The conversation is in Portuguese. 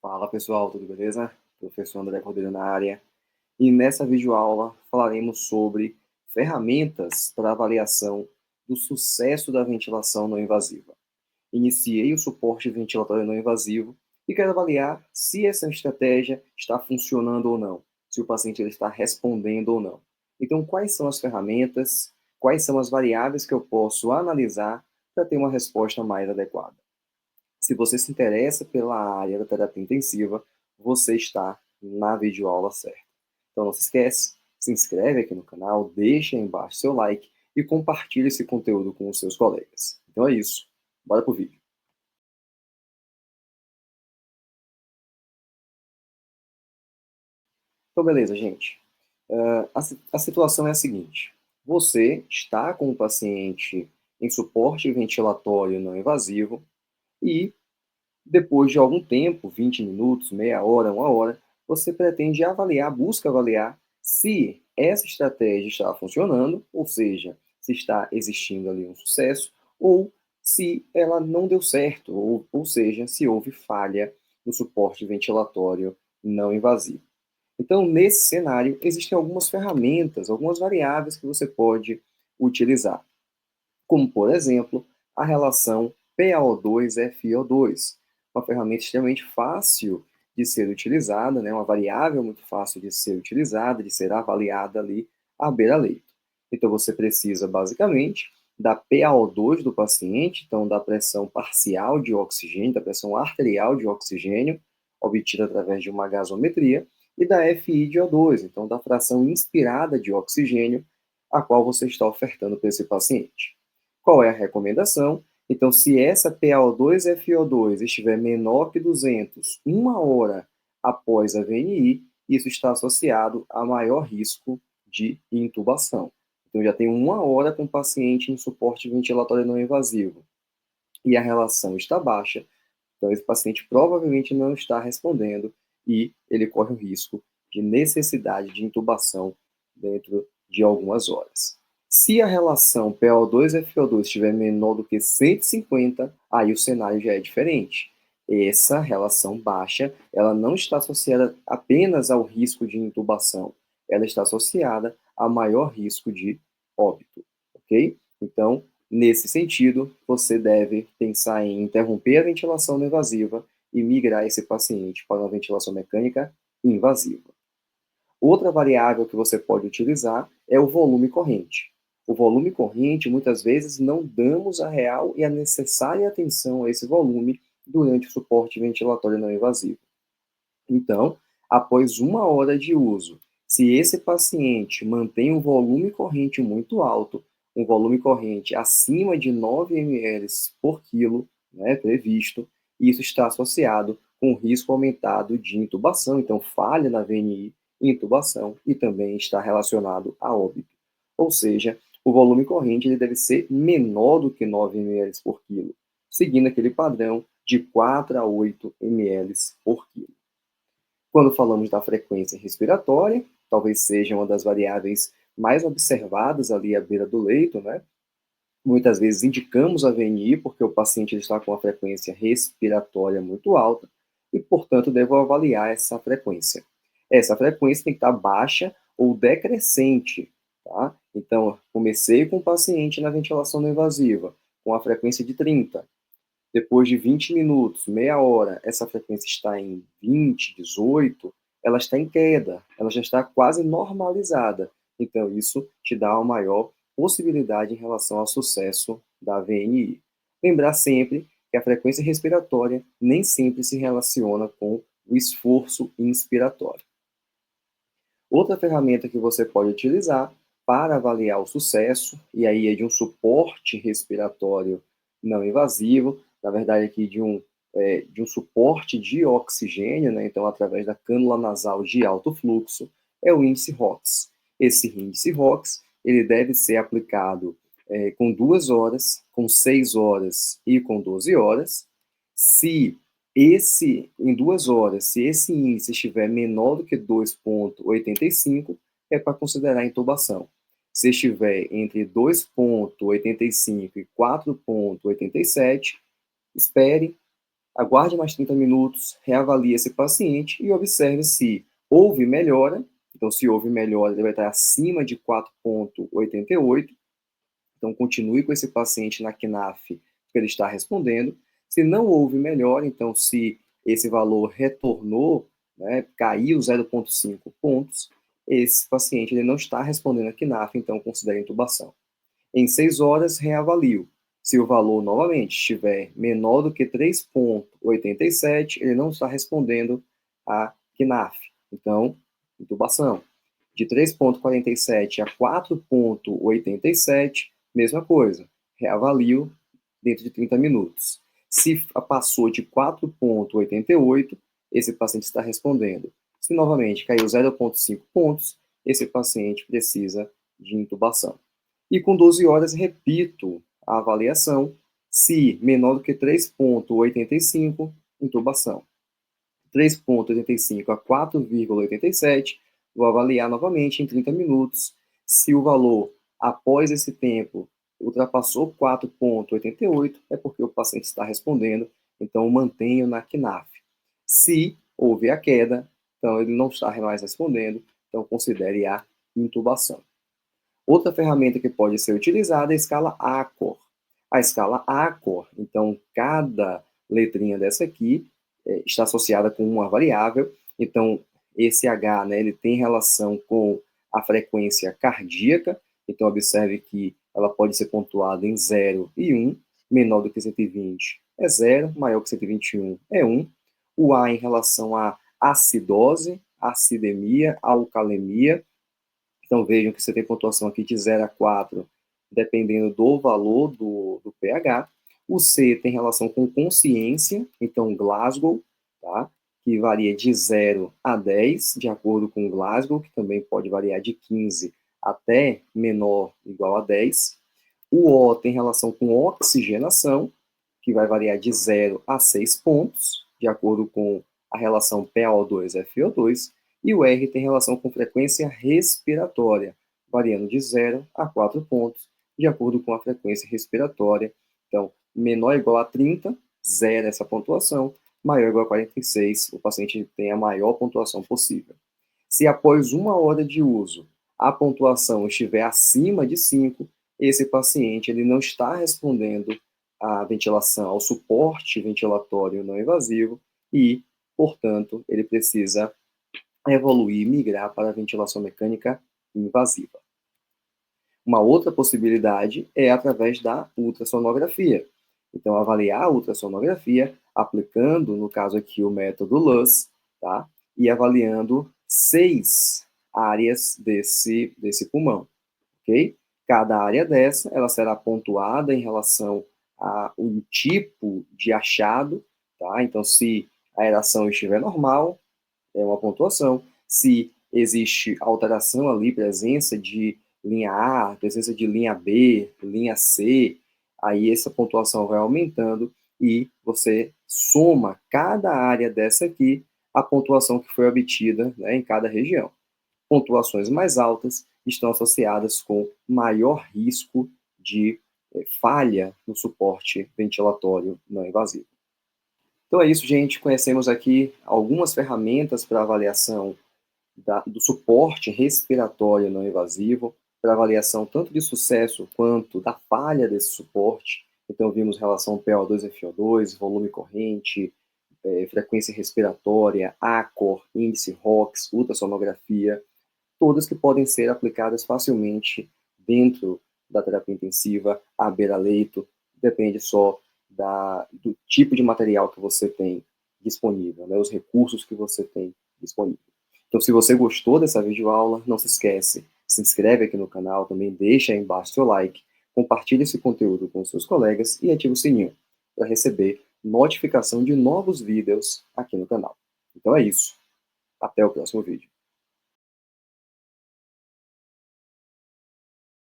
Fala pessoal, tudo beleza? Professor André Cordeiro na área. E nessa videoaula falaremos sobre ferramentas para avaliação do sucesso da ventilação não invasiva. Iniciei o suporte ventilatório não invasivo e quero avaliar se essa estratégia está funcionando ou não, se o paciente ele está respondendo ou não. Então, quais são as ferramentas, quais são as variáveis que eu posso analisar para ter uma resposta mais adequada? Se você se interessa pela área da terapia intensiva, você está na videoaula certa. Então não se esquece, se inscreve aqui no canal, deixa aí embaixo seu like e compartilhe esse conteúdo com os seus colegas. Então é isso, bora pro vídeo. Então beleza, gente. A situação é a seguinte: você está com o paciente em suporte ventilatório não invasivo e depois de algum tempo, 20 minutos, meia hora, uma hora, você pretende avaliar, busca avaliar se essa estratégia está funcionando, ou seja, se está existindo ali um sucesso, ou se ela não deu certo, ou seja, se houve falha no suporte ventilatório não invasivo. Então, nesse cenário, existem algumas ferramentas, algumas variáveis que você pode utilizar, como, por exemplo, a relação PaO2-FiO2, uma ferramenta extremamente fácil de ser utilizada, né, uma variável muito fácil de ser utilizada, de ser avaliada ali à beira-leito. Então, você precisa, basicamente, da PaO2 do paciente, então da pressão parcial de oxigênio, da pressão arterial de oxigênio, obtida através de uma gasometria, e da FI de O2, então da fração inspirada de oxigênio, a qual você está ofertando para esse paciente. Qual é a recomendação? Então, se essa PaO2-FiO2 estiver menor que 200 uma hora após a VNI, isso está associado a maior risco de intubação. Então, já tem uma hora com o paciente em suporte ventilatório não invasivo e a relação está baixa, então esse paciente provavelmente não está respondendo e ele corre o risco de necessidade de intubação dentro de algumas horas. Se a relação PO2-FO2 estiver menor do que 150, aí o cenário já é diferente. Essa relação baixa, ela não está associada apenas ao risco de intubação, ela está associada a maior risco de óbito, ok? Então, nesse sentido, você deve pensar em interromper a ventilação não invasiva e migrar esse paciente para uma ventilação mecânica invasiva. Outra variável que você pode utilizar é o volume corrente. O volume corrente, muitas vezes, não damos a real e a necessária atenção a esse volume durante o suporte ventilatório não invasivo. Então, após uma hora de uso, se esse paciente mantém um volume corrente muito alto, um volume corrente acima de 9 ml por quilo, né, previsto, isso está associado com risco aumentado de intubação, então falha na VNI, intubação, e também está relacionado a óbito. Ou seja, o volume corrente ele deve ser menor do que 9 ml por quilo, seguindo aquele padrão de 4 a 8 ml por quilo. Quando falamos da frequência respiratória, talvez seja uma das variáveis mais observadas ali à beira do leito, né? Muitas vezes indicamos a VNI porque o paciente está com a frequência respiratória muito alta e, portanto, devo avaliar essa frequência. Essa frequência tem que estar baixa ou decrescente, tá? Então, comecei com o paciente na ventilação não invasiva, com a frequência de 30. Depois de 20 minutos, meia hora, essa frequência está em 20, 18, ela está em queda, ela já está quase normalizada. Então, isso te dá uma maior possibilidade em relação ao sucesso da VNI. Lembrar sempre que a frequência respiratória nem sempre se relaciona com o esforço inspiratório. Outra ferramenta que você pode utilizar para avaliar o sucesso, e aí é de um suporte respiratório não invasivo, na verdade aqui de um suporte de oxigênio, né? Então através da cânula nasal de alto fluxo, é o índice ROX. Esse índice ROX ele deve ser aplicado com 2 horas, com 6 horas e com 12 horas. Se em 2 horas, se esse índice estiver menor do que 2,85, é para considerar intubação. Se estiver entre 2,85 e 4,87, espere, Aguarde mais 30 minutos, reavalie esse paciente e observe se houve melhora. Então, se houve melhora, ele vai estar acima de 4,88. Então, continue com esse paciente na CNAF, que ele está respondendo. Se não houve melhora, então, se esse valor retornou, né, caiu 0,5 pontos, esse paciente ele não está respondendo a CNAF, então considere intubação. Em 6 horas, reavalio. Se o valor novamente estiver menor do que 3,87, ele não está respondendo a CNAF. Então, intubação. De 3,47 a 4,87, mesma coisa. Reavalio dentro de 30 minutos. Se passou de 4,88, esse paciente está respondendo. Se novamente caiu 0,5 pontos, esse paciente precisa de intubação. E com 12 horas, repito a avaliação. Se menor do que 3,85, intubação. 3,85 a 4,87, vou avaliar novamente em 30 minutos. Se o valor, após esse tempo, ultrapassou 4,88, é porque o paciente está respondendo, então mantenho na CNAF. Se houve a queda, então ele não está mais respondendo, então considere a intubação. Outra ferramenta que pode ser utilizada é a escala ACOR. A escala ACOR, então, cada letrinha dessa aqui está associada com uma variável. Então, esse H, né, ele tem relação com a frequência cardíaca. Então, observe que ela pode ser pontuada em 0 e 1. Menor do que 120 é 0, maior que 121 é 1. O A em relação à acidose, acidemia, alcalemia. Então, vejam que você tem pontuação aqui de 0 a 4, dependendo do valor do pH. O C tem relação com consciência, então Glasgow, tá? Que varia de 0 a 10, de acordo com Glasgow, que também pode variar de 15 até menor igual a 10. O O tem relação com oxigenação, que vai variar de 0 a 6 pontos, de acordo com a relação PaO2-FO2. E o R tem relação com frequência respiratória, variando de 0 a 4 pontos, de acordo com a frequência respiratória. Então, menor ou igual a 30, 0 essa pontuação, maior ou igual a 46, o paciente tem a maior pontuação possível. Se após 1 hora de uso a pontuação estiver acima de 5, esse paciente ele não está respondendo à ventilação, ao suporte ventilatório não invasivo e, portanto, ele precisa evoluir e migrar para a ventilação mecânica invasiva. Uma outra possibilidade é através da ultrassonografia. Então, avaliar a ultrassonografia aplicando, no caso aqui, o método LUS, tá? E avaliando 6 áreas desse pulmão, ok? Cada área dessa, ela será pontuada em relação ao tipo de achado, tá? Então, se a aeração estiver normal, é uma pontuação. Se existe alteração ali, presença de linha A, presença de linha B, linha C, aí essa pontuação vai aumentando e você soma cada área dessa aqui a pontuação que foi obtida, né, em cada região. Pontuações mais altas estão associadas com maior risco de falha no suporte ventilatório não invasivo. Então é isso, gente. Conhecemos aqui algumas ferramentas para avaliação do suporte respiratório não invasivo, para avaliação tanto de sucesso quanto da falha desse suporte. Então, vimos relação PO2-FO2, volume corrente, frequência respiratória, ACOR, índice ROX, ultrassonografia, todas que podem ser aplicadas facilmente dentro da terapia intensiva, à beira-leito, depende só do tipo de material que você tem disponível, né, os recursos que você tem disponível. Então, se você gostou dessa videoaula, não se esquece, se inscreve aqui no canal, também deixa aí embaixo seu like, compartilhe esse conteúdo com seus colegas e ative o sininho para receber notificação de novos vídeos aqui no canal. Então é isso. Até o próximo vídeo.